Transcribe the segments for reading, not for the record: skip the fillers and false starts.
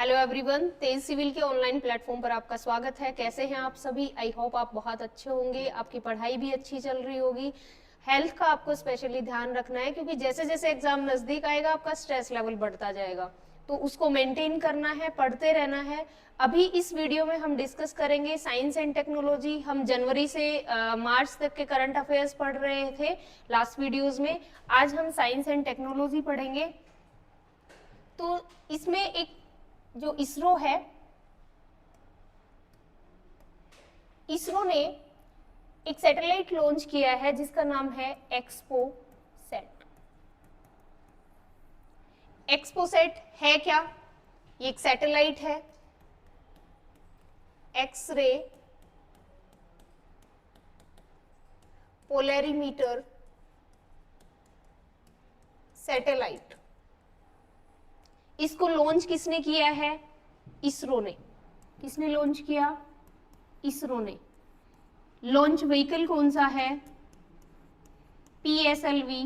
Hello everyone, तेज civil के online platform पर आपका स्वागत है। कैसे हैं आप सभी? आई होप आप बहुत अच्छे होंगे, आपकी पढ़ाई भी अच्छी चल रही होगी। हेल्थ का आपको स्पेशली ध्यान रखना है क्योंकि जैसे जैसे एग्जाम नजदीक आएगा आपका स्ट्रेस लेवल बढ़ता जाएगा, तो उसको मेंटेन करना है, पढ़ते रहना है। अभी इस वीडियो में हम डिस्कस करेंगे साइंस एंड टेक्नोलॉजी। हम जनवरी से मार्च तक के करंट अफेयर्स पढ़ रहे थे लास्ट वीडियोज में। आज हम साइंस एंड टेक्नोलॉजी पढ़ेंगे। तो इसमें एक जो इसरो है, इसरो ने एक सैटेलाइट लॉन्च किया है जिसका नाम है एक्सपोसैट। एक्सपोसैट है क्या? ये एक सैटेलाइट है, एक्सरे पोलैरिमीटर सैटेलाइट। इसको लॉन्च किसने किया है? इसरो ने। किसने लॉन्च किया? इसरो ने। लॉन्च व्हीकल कौन सा है? PSLV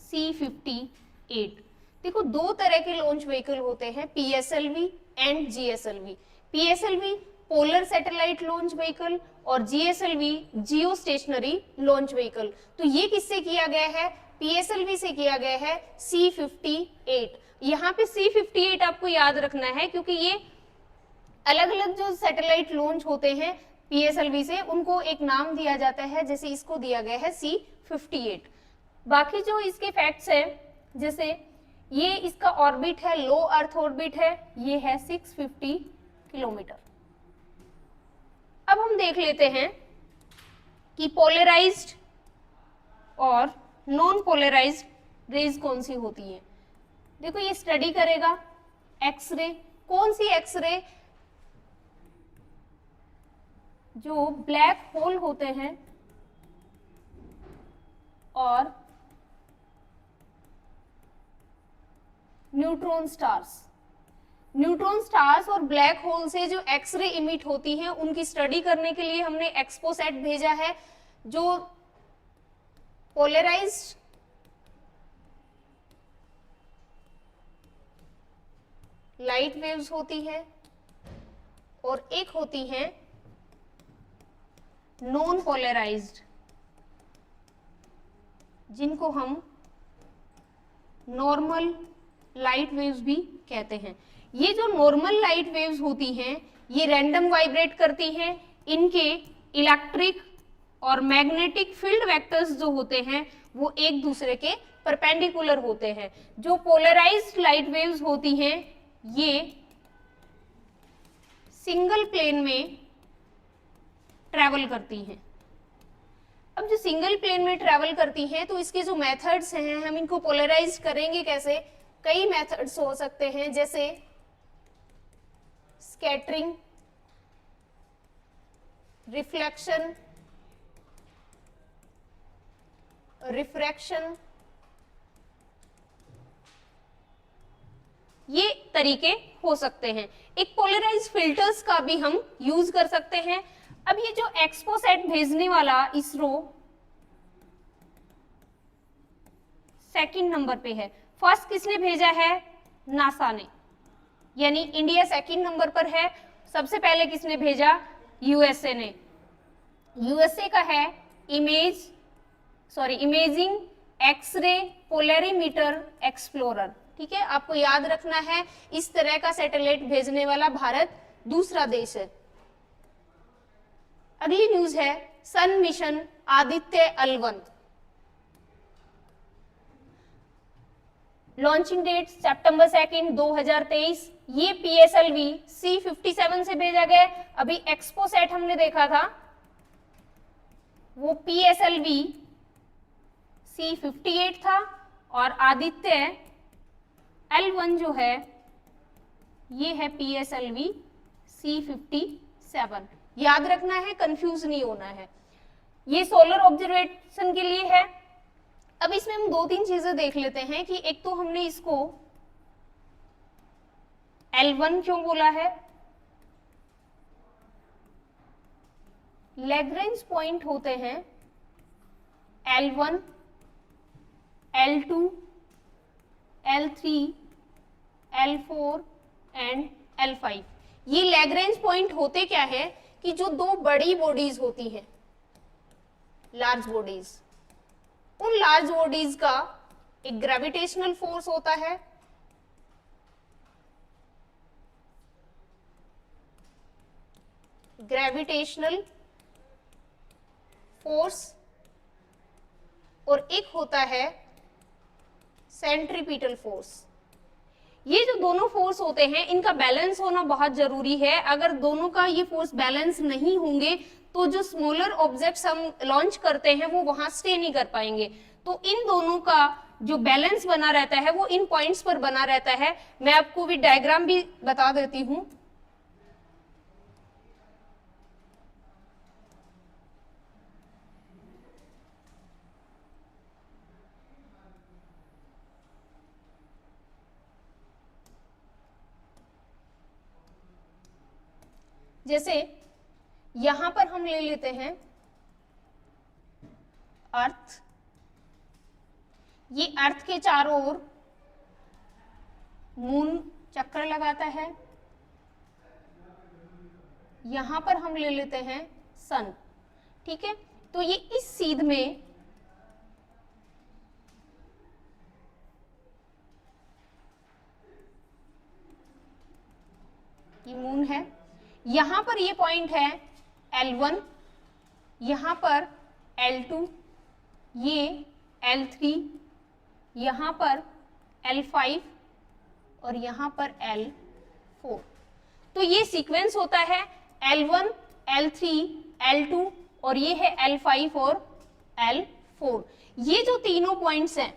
C58। देखो, दो तरह के लॉन्च व्हीकल होते हैं, PSLV and GSLV। PSLV polar satellite launch vehicle और GSLV जियो स्टेशनरी लॉन्च व्हीकल। तो ये किससे किया गया है? PSLV से किया गया है C58। यहाँ पे C58 आपको याद रखना है क्योंकि ये अलग अलग जो सैटेलाइट लॉन्च होते हैं PSLV से, उनको एक नाम दिया जाता है, जैसे इसको दिया गया है C58। बाकी जो इसके फैक्ट्स हैं, जैसे ये इसका ऑर्बिट है, लो अर्थ ऑर्बिट है, ये है 650 किलोमीटर। अब हम देख लेते हैं कि पोलराइज्ड और नॉन पोलराइज्ड रेज कौन सी होती है। देखो, ये स्टडी करेगा एक्सरे। कौन सी एक्सरे? जो ब्लैक होल होते हैं और न्यूट्रॉन स्टार्स। न्यूट्रॉन स्टार्स और ब्लैक होल से जो एक्सरे इमिट होती हैं, उनकी स्टडी करने के लिए हमने एक्सपोसैट भेजा है। जो पोलराइज्ड लाइट वेव्स होती है और एक होती है नॉन पोलराइज्ड, जिनको हम नॉर्मल लाइट वेव्स भी कहते हैं। ये जो नॉर्मल लाइट वेव्स होती हैं, ये रैंडम वाइब्रेट करती हैं। इनके इलेक्ट्रिक और मैग्नेटिक फील्ड वेक्टर्स जो होते हैं वो एक दूसरे के परपेंडिकुलर होते हैं। जो पोलराइज्ड लाइट वेव्स होती हैं ये सिंगल प्लेन में ट्रैवल करती हैं। अब जो सिंगल प्लेन में ट्रैवल करती हैं, तो इसके जो मेथड्स हैं, हम इनको पोलराइज करेंगे कैसे? कई मेथड्स हो सकते हैं, जैसे स्कैटरिंग, रिफ्लेक्शन, रिफ्रैक्शन। ये तरीके हो सकते हैं। एक पोलराइज फिल्टर्स का भी हम यूज कर सकते हैं। अब ये जो एक्सपोसैट भेजने वाला इसरो सेकंड नंबर पे है। फर्स्ट किसने भेजा है? नासा ने, यानी इंडिया सेकंड नंबर पर है। सबसे पहले किसने भेजा? USA ने। USA का है इमेजिंग एक्सरे पोलैरिमीटर एक्सप्लोरर। ठीक है, आपको याद रखना है, इस तरह का सैटेलाइट भेजने वाला भारत दूसरा देश है। अगली न्यूज है sun mission Aditya L1। Launching date सितंबर 2 2023। ये PSLV C57 से भेजा गया। अभी एक्सपोसैट हमने देखा था, वो PSLV C58 था, और आदित्य L1 जो है ये है PSLV C57। याद रखना है, कंफ्यूज नहीं होना है। ये सोलर ऑब्जर्वेशन के लिए है। अब इसमें हम दो तीन चीजें देख लेते हैं कि एक तो हमने इसको L1 क्यों बोला है? लैग्रेंज पॉइंट होते हैं L1, L2, L3, L4 and L5। ये लैग्रेंज पॉइंट होते क्या है कि जो दो बड़ी बॉडीज होती हैं, लार्ज बॉडीज, उन लार्ज बॉडीज का एक ग्रेविटेशनल फोर्स होता है, ग्रेविटेशनल फोर्स, और एक होता है सेंट्रीपिटल फोर्स। ये जो दोनों फोर्स होते हैं इनका बैलेंस होना बहुत जरूरी है। अगर दोनों का ये फोर्स बैलेंस नहीं होंगे तो जो स्मॉलर ऑब्जेक्ट्स हम लॉन्च करते हैं वो वहां स्टे नहीं कर पाएंगे। तो इन दोनों का जो बैलेंस बना रहता है वो इन पॉइंट्स पर बना रहता है। मैं आपको भी डायग्राम भी बता देती हूं। जैसे यहां पर हम ले लेते हैं अर्थ, ये अर्थ के चारों ओर मून चक्कर लगाता है। यहां पर हम ले लेते हैं सन, ठीक है। तो ये इस सीध में ये मून है, यहां पर ये पॉइंट है L1, यहां पर L2, ये L3, यहां पर L5 और यहां पर L4। तो ये सीक्वेंस होता है L1, L3, L2 और ये है L5 और L4। ये जो तीनों पॉइंट्स हैं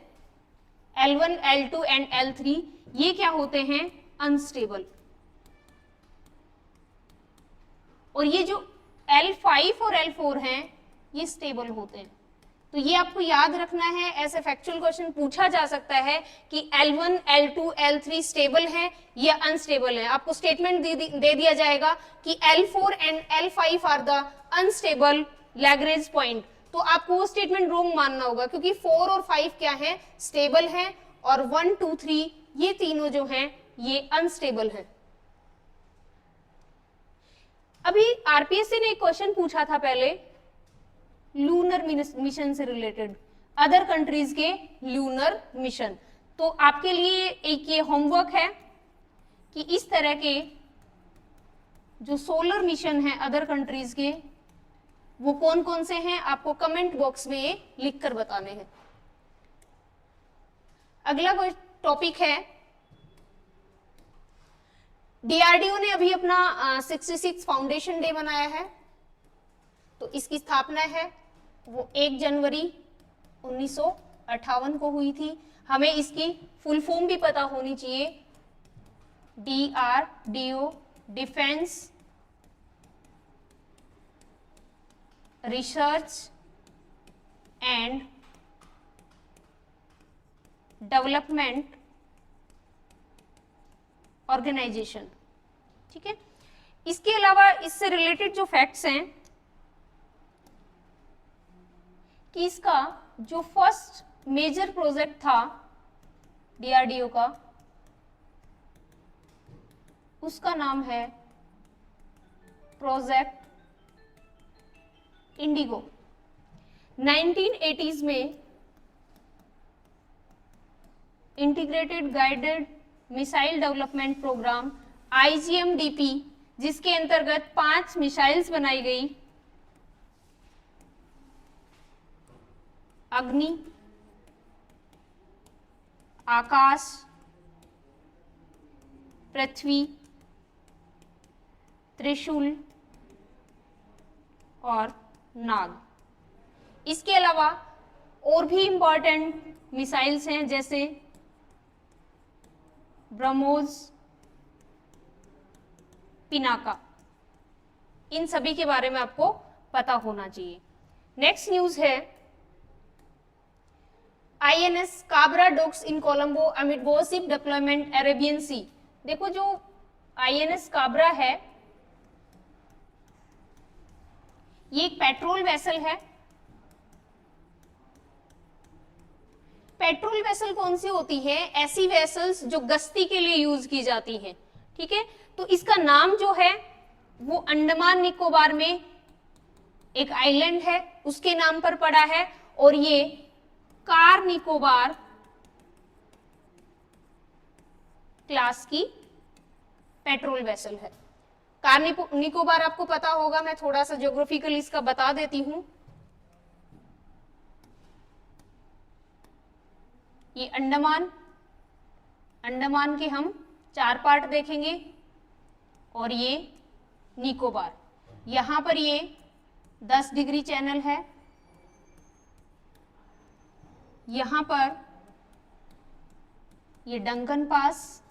L1, L2 एंड L3, ये क्या होते हैं? अनस्टेबल। और ये जो L5 और L4 हैं ये स्टेबल होते हैं। तो ये आपको याद रखना है, ऐसे फैक्चुअल क्वेश्चन पूछा जा सकता है कि L1, L2, L3 स्टेबल है या अनस्टेबल है। आपको स्टेटमेंट दे दिया जाएगा कि L4 and L5 are the unstable Lagrange point, तो आपको वो स्टेटमेंट रोंग मानना होगा, क्योंकि 4 और 5 क्या है? स्टेबल है, और 1, 2, 3 ये तीनों जो हैं ये अनस्टेबल हैं। अभी आरपीएससी ने एक क्वेश्चन पूछा था पहले लूनर मिशन से रिलेटेड, अदर कंट्रीज के लूनर मिशन। तो आपके लिए एक ये होमवर्क है कि इस तरह के जो सोलर मिशन है अदर कंट्रीज के, वो कौन कौन से हैं, आपको कमेंट बॉक्स में ये लिखकर बताने हैं। अगला कोई टॉपिक है, डीआरडीओ ने अभी अपना 66 फाउंडेशन डे मनाया है। तो इसकी स्थापना है वो 1 जनवरी 1958 को हुई थी। हमें इसकी फुल फॉर्म भी पता होनी चाहिए, DRDO, defence research and development organisation, ठीक है। इसके अलावा इससे रिलेटेड जो फैक्ट्स हैं कि इसका जो फर्स्ट मेजर प्रोजेक्ट था डीआरडीओ का, उसका नाम है प्रोजेक्ट इंडिगो। 1980s में integrated guided missile development programme IGMDP, जिसके अंतर्गत 5 मिसाइल्स बनाई गई, अग्नि, आकाश, पृथ्वी, त्रिशूल और नाग। इसके अलावा और भी इंपॉर्टेंट मिसाइल्स हैं, जैसे ब्रह्मोस, पिनाका। इन सभी के बारे में आपको पता होना चाहिए। नेक्स्ट न्यूज है INS Kabra docks in Colombo amid warship deployment Arabian sea. देखो जो INS काबरा है ये एक पेट्रोल वेसल है। पेट्रोल वेसल कौन सी होती है? ऐसी वेसल्स जो गश्ती के लिए यूज की जाती हैं, ठीक है, तो इसका नाम जो है वो अंडमान निकोबार में एक आइलैंड है उसके नाम पर पड़ा है, और ये कार निकोबार क्लास की पेट्रोल वेसल है। कार निकोबार आपको पता होगा, मैं थोड़ा सा ज्योग्राफिकल इसका बता देती हूं। ये अंडमान के हम 4 पार्ट देखेंगे, और ये निकोबार, यहां पर ये 10 डिग्री चैनल है, यहां पर ये डंकन पास।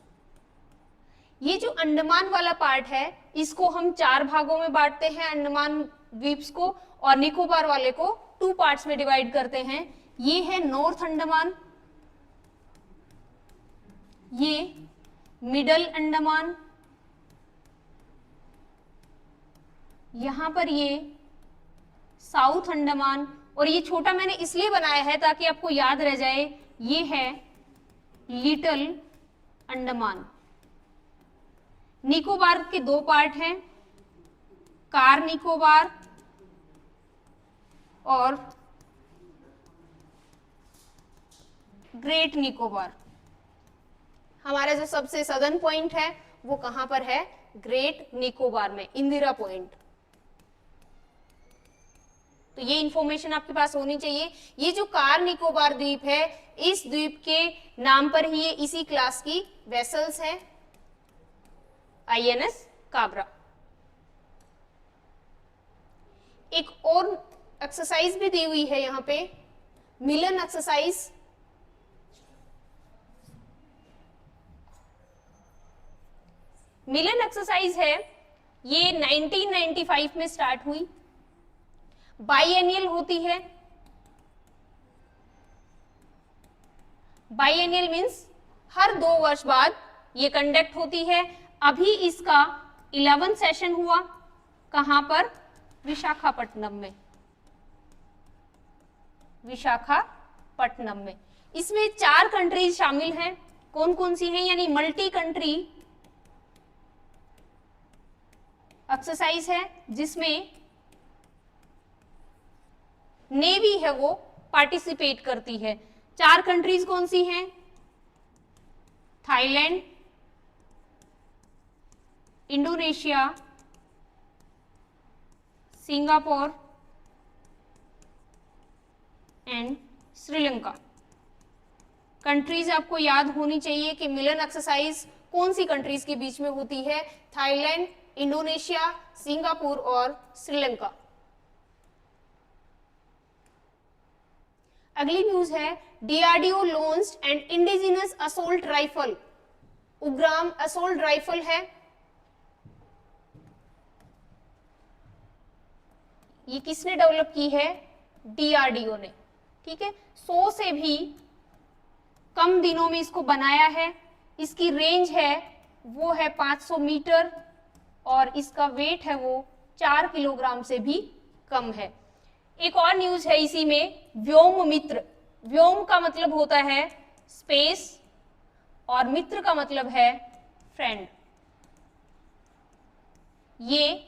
ये जो अंडमान वाला पार्ट है इसको हम 4 भागों में बांटते हैं, अंडमान द्वीप्स को, और निकोबार वाले को 2 पार्ट्स में डिवाइड करते हैं। ये है नॉर्थ अंडमान, ये मिडल अंडमान, यहां पर ये साउथ अंडमान, और ये छोटा मैंने इसलिए बनाया है ताकि आपको याद रह जाए, ये है लिटिल अंडमान। निकोबार के 2 पार्ट हैं, कार निकोबार और ग्रेट निकोबार। हमारा जो सबसे सदर्न पॉइंट है वो कहां पर है? ग्रेट निकोबार में, इंदिरा पॉइंट। तो ये इंफॉर्मेशन आपके पास होनी चाहिए। ये जो कार निकोबार द्वीप है, इस द्वीप के नाम पर ही ये इसी क्लास की वेसल्स है, INS काबरा। एक और एक्सरसाइज भी दी हुई है यहाँ पे, मिलन एक्सरसाइज। मिलन एक्सरसाइज है, ये 1995 में स्टार्ट हुई, बाईएनियल होती है। बाईएनियल मीन्स हर 2 वर्ष बाद ये कंडक्ट होती है। अभी इसका 11 सेशन हुआ, कहां पर? विशाखापट्टनम में, विशाखापट्टनम में। इसमें 4 कंट्रीज शामिल हैं। कौन कौन सी हैं? यानी मल्टी कंट्री एक्सरसाइज है, जिसमें नेवी है वो पार्टिसिपेट करती है। 4 कंट्रीज कौन सी हैं? Thailand, Indonesia, Singapore and Sri Lanka. Countries आपको याद होनी चाहिए कि मिलन एक्सरसाइज कौन सी कंट्रीज के बीच में होती है? थाईलैंड, इंडोनेशिया, सिंगापुर और श्रीलंका। अगली न्यूज है, DRDO launched an indigenous assault rifle. Ugram assault rifle है, ये किसने डेवलप की है? DRDO ने। ठीक है, 100 से भी कम दिनों में इसको बनाया है। इसकी रेंज है वो है 500 मीटर, और इसका वेट है वो 4 किलोग्राम से भी कम है। एक और न्यूज है इसी में, व्योम मित्र। व्योम का मतलब होता है स्पेस, और मित्र का मतलब है फ्रेंड। ये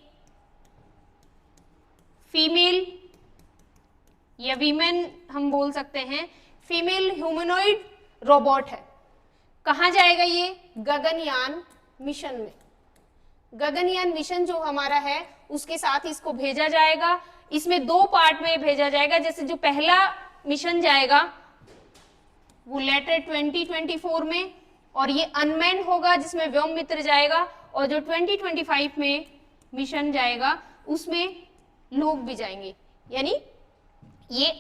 फीमेल या वीमेन हम बोल सकते हैं, फीमेल ह्यूमनॉइड रोबोट है। कहां जाएगा ये? गगनयान मिशन में। गगनयान मिशन जो हमारा है उसके साथ इसको भेजा जाएगा। इसमें 2 पार्ट में भेजा जाएगा। जैसे जो पहला मिशन जाएगा वो लेटर 2024 में, और ये अनमैन्ड होगा जिसमें व्योम मित्र जाएगा, और जो 2025 में मिशन जाएगा उसमें लोग भी जाएंगे। यानी ये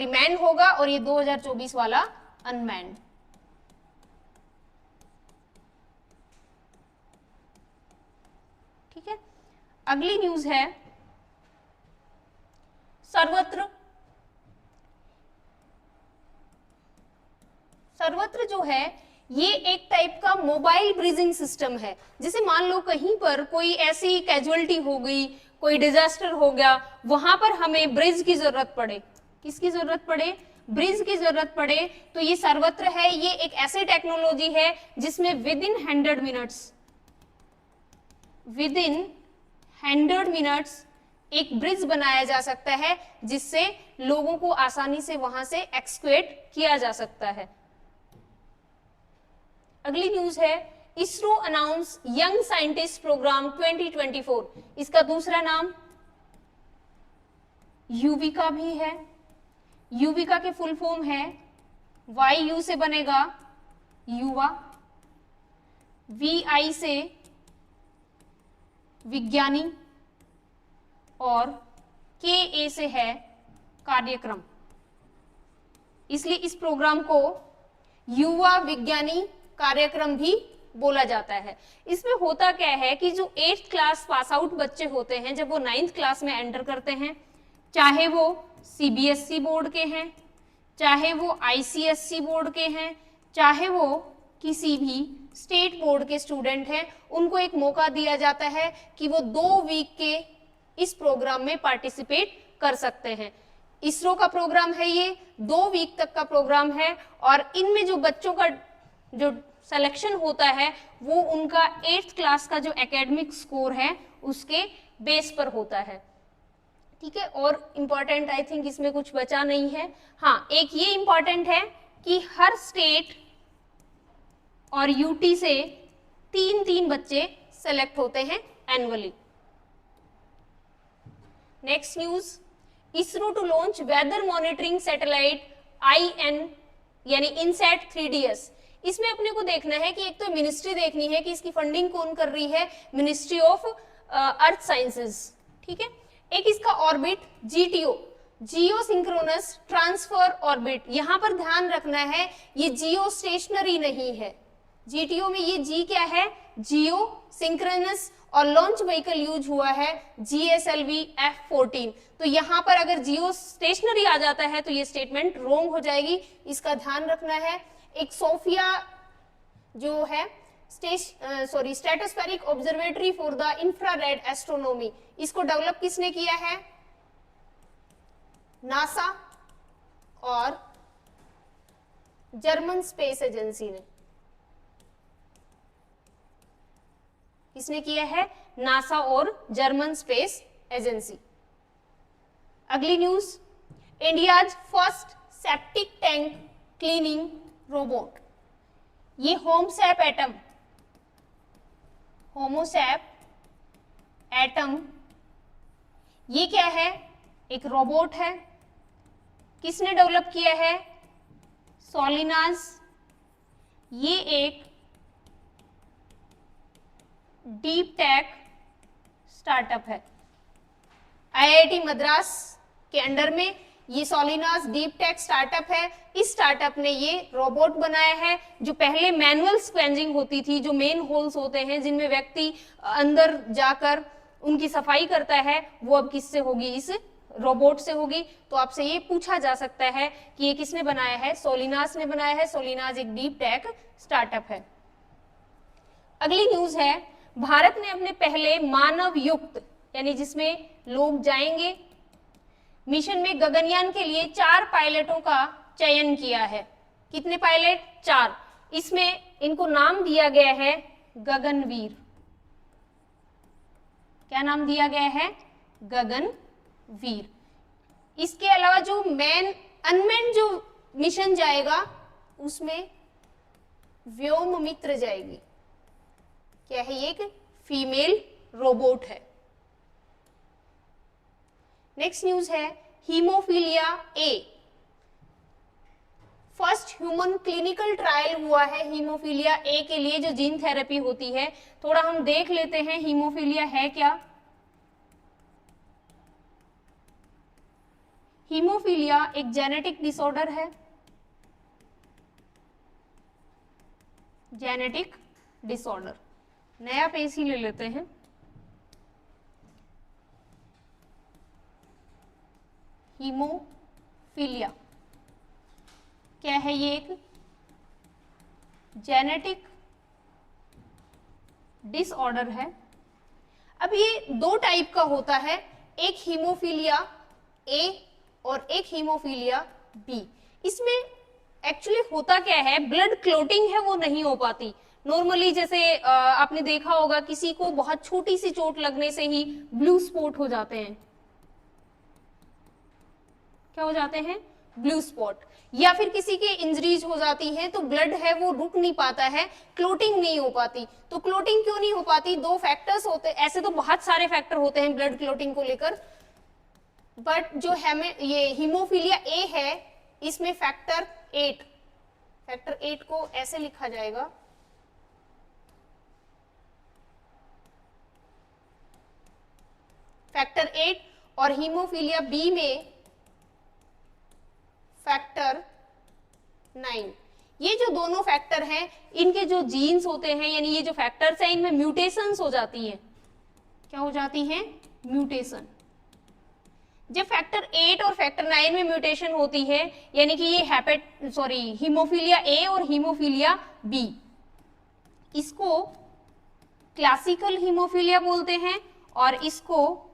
मैन होगा, और ये 2024 वाला अनमैन्ड। ठीक है, अगली न्यूज है, सर्वत्र जो है ये एक टाइप का मोबाइल ब्रिजिंग सिस्टम है। जैसे मान लो कहीं पर कोई ऐसी कैजुअलिटी हो गई, कोई डिजास्टर हो गया, वहां पर हमें ब्रिज की जरूरत पड़े। किसकी जरूरत पड़े? ब्रिज की जरूरत पड़े, तो ये सर्वत्र है। ये एक ऐसी टेक्नोलॉजी है जिसमें with in 100 minutes with in 100 minutes एक ब्रिज बनाया जा सकता है जिससे लोगों को आसानी से वहां से एक्सक्वेट किया जा सकता है। अगली न्यूज है ISRO announce young scientist programme 2024। इसका दूसरा नाम युविका भी है। युविका के फुल फॉर्म है YU से बनेगा युवा, VI से विज्ञानी और KA से है कार्यक्रम, इसलिए इस प्रोग्राम को युवा विज्ञानी कार्यक्रम भी बोला जाता है। इसमें होता क्या है कि जो 8th क्लास पास आउट बच्चे होते हैं, जब वो 9th क्लास में एंटर करते हैं, चाहे वो CBSE बोर्ड के हैं, चाहे वो ICSE बोर्ड के हैं, चाहे वो किसी भी स्टेट बोर्ड के स्टूडेंट हैं, उनको एक मौका दिया जाता है कि वो 2 वीक के इस प्रोग्राम में पार्टिसिपेट कर सकते हैं। इसरो का प्रोग्राम है ये, 2 वीक तक का प्रोग्राम है और इनमें जो बच्चों का जो सिलेक्शन होता है वो उनका 8th क्लास का जो एकेडमिक स्कोर है उसके बेस पर होता है। ठीक है, और इम्पॉर्टेंट आई थिंक इसमें कुछ बचा नहीं है। हाँ, एक ये इम्पॉर्टेंट है कि हर स्टेट और यूटी से 3-3 बच्चे सेलेक्ट होते हैं annually. Next news, ISRO to launch weather monitoring satellite IN यानी इनसैट 3DS। इसमें अपने को देखना है कि एक तो मिनिस्ट्री देखनी है कि इसकी फंडिंग कौन कर रही है, मिनिस्ट्री ऑफ अर्थ साइंसेज। ठीक है, एक इसका ऑर्बिट GTO, जियो सिंक्रोनस ट्रांसफर ऑर्बिट। यहां पर ध्यान रखना है ये जियो स्टेशनरी नहीं है। GTO में ये G क्या है, जियो सिंक्रोनस, और लॉन्च व्हीकल यूज हुआ है GSLV F-14। तो यहां पर अगर जियो स्टेशनरी आ जाता है तो ये स्टेटमेंट रॉन्ग हो जाएगी, इसका ध्यान रखना है। एक सोफिया जो है stratospheric observatory for the infrared astronomy, इसको डेवलप किसने किया है, नासा और जर्मन स्पेस एजेंसी ने। किसने किया है, नासा और जर्मन स्पेस एजेंसी। अगली news, India's first septic tank cleaning robot. ये होमसैप एटम, ये क्या है, एक रोबोट है। किसने डेवलप किया है, सोलिनाज। ये एक डीप टेक स्टार्टअप है, IIT मद्रास के अंडर में ये सोलिनाज डीप टेक स्टार्टअप है। इस स्टार्टअप ने ये रोबोट बनाया है जो पहले मैनुअल स्क्वेंजिंग होती थी, जो मेन होल्स होते हैं जिनमें व्यक्ति अंदर जाकर उनकी सफाई करता है, वो अब किससे होगी, इस रोबोट से होगी। तो आपसे ये पूछा जा सकता है कि ये किसने बनाया है, सोलिनाज ने बनाया है। सोलिनाज एक डीप टेक स्टार्टअप है। अगली न्यूज है, भारत ने अपने पहले मानव युक्त यानी जिसमें लोग जाएंगे मिशन में गगनयान के लिए 4 पायलटों का चयन किया है। कितने पायलट, 4। इसमें इनको नाम दिया गया है गगनवीर। क्या नाम दिया गया है, गगनवीर। इसके अलावा जो अनमैन जो मिशन जाएगा उसमें व्योम मित्र जाएगी। क्या है, ये एक फीमेल रोबोट है। नेक्स्ट न्यूज है, haemophilia A, first human clinical trial हुआ है हीमोफीलिया ए के लिए, जो जीन थेरेपी होती है। थोड़ा हम देख लेते हैं हीमोफीलिया है क्या। हीमोफीलिया एक जेनेटिक डिसऑर्डर है, जेनेटिक डिसऑर्डर। नया पेज ही ले लेते हैं। हीमोफीलिया क्या है, ये एक जेनेटिक डिसऑर्डर है। अब ये 2 टाइप का होता है, एक हीमोफीलिया ए और एक हीमोफीलिया बी। इसमें एक्चुअली होता क्या है, ब्लड क्लोटिंग है वो नहीं हो पाती, नॉर्मली जैसे आपने देखा होगा किसी को बहुत छोटी सी चोट लगने से ही ब्लू स्पॉट हो जाते हैं, क्या हो जाते हैं, ब्लू स्पॉट, या फिर किसी के इंजरीज हो जाती है तो ब्लड है वो रुक नहीं पाता है, क्लोटिंग नहीं हो पाती। तो क्लोटिंग क्यों नहीं हो पाती, दो फैक्टर्स होते, ऐसे तो बहुत सारे फैक्टर होते हैं ब्लड क्लोटिंग को लेकर, बट जो ये हीमोफीलिया ए है इसमें फैक्टर 8 को ऐसे लिखा जाएगा, फैक्टर 8, और हीमोफीलिया बी में फैक्टर 9। ये जो दोनों फैक्टर हैं इनके जो जीन्स होते हैं यानी ये जो फैक्टर्स हैं इनमें म्यूटेशंस हो जाती हैं, क्या हो जाती हैं, म्यूटेशन। जब फैक्टर 8 और फैक्टर 9 में म्यूटेशन होती है यानी कि ये हीमोफीलिया ए और हीमोफीलिया बी, इसको क्लासिकल हीमोफीलिया बोलते हैं और इसको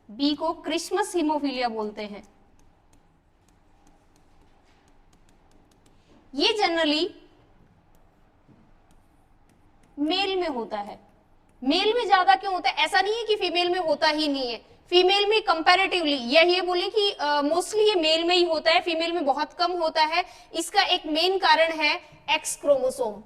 बी को क्रिसमस हीमोफीलिया बोलते हैं। ये जनरली मेल में होता है। मेल में ज्यादा क्यों होता है, ऐसा नहीं है कि फीमेल में होता ही नहीं है, फीमेल में कंपैरेटिवली ये बोले कि मोस्टली ये मेल में ही होता है, फीमेल में बहुत कम होता है। इसका एक मेन कारण है एक्स क्रोमोसोम।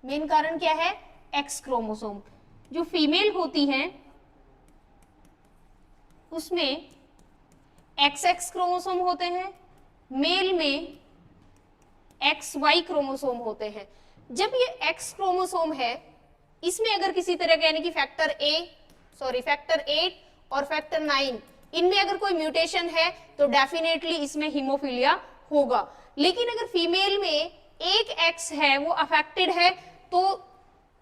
मेन कारण क्या है, एक्स क्रोमोसोम। जो फीमेल होती हैं उसमें XX क्रोमोसोम होते हैं, मेल में XY क्रोमोसोम होते हैं। जब ये X क्रोमोसोम है इसमें अगर किसी तरह का यानी कि फैक्टर 8 और फैक्टर 9 इनमें अगर कोई म्यूटेशन है तो डेफिनेटली इसमें हीमोफीलिया होगा। लेकिन अगर फीमेल में एक X है वो अफेक्टेड है तो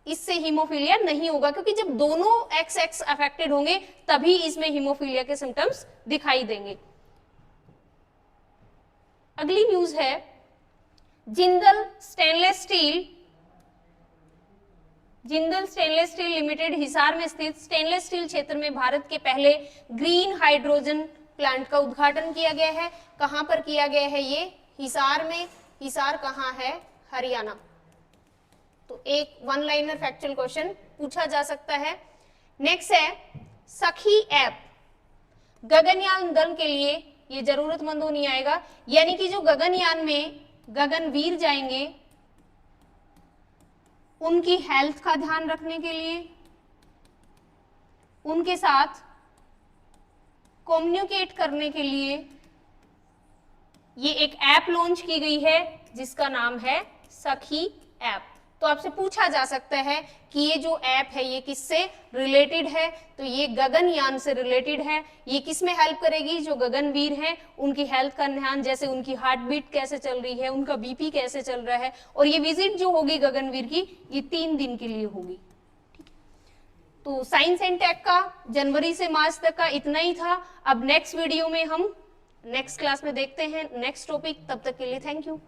इससे हीमोफीलिया नहीं होगा, क्योंकि जब दोनों XX अफेक्टेड होंगे तभी इसमें हीमोफीलिया के सिम्टम्स दिखाई देंगे। अगली न्यूज है Jindal stainless steel limited Hisar में स्थित स्टेनलेस स्टील क्षेत्र में भारत के पहले ग्रीन हाइड्रोजन प्लांट का उद्घाटन किया गया है। कहां पर किया गया है, ये हिसार में। हिसार कहां है, हरियाणा। तो एक वन लाइनर फैक्चुअल क्वेश्चन पूछा जा सकता है। नेक्स्ट है सखी ऐप, गगनयान दल के लिए ये जरूरतमंद नहीं आएगा, यानी कि जो गगनयान में गगनवीर जाएंगे उनकी हेल्थ का ध्यान रखने के लिए, उनके साथ कम्युनिकेट करने के लिए ये एक ऐप लॉन्च की गई है जिसका नाम है सखी ऐप। तो आपसे पूछा जा सकता है कि ये जो ऐप है ये किससे रिलेटेड है, तो ये गगनयान से रिलेटेड है। ये किस में हेल्प करेगी, जो गगनवीर हैं उनकी हेल्थ का ध्यान, जैसे उनकी हार्ट बीट कैसे चल रही है, उनका बीपी कैसे चल रहा है। और ये विजिट जो होगी गगनवीर की ये 3 दिन के लिए होगी। तो साइंस एंड टेक का जनवरी से मार्च तक का इतना ही था। अब नेक्स्ट वीडियो में हम नेक्स्ट क्लास में देखते हैं नेक्स्ट टॉपिक। तब तक के लिए थैंक यू।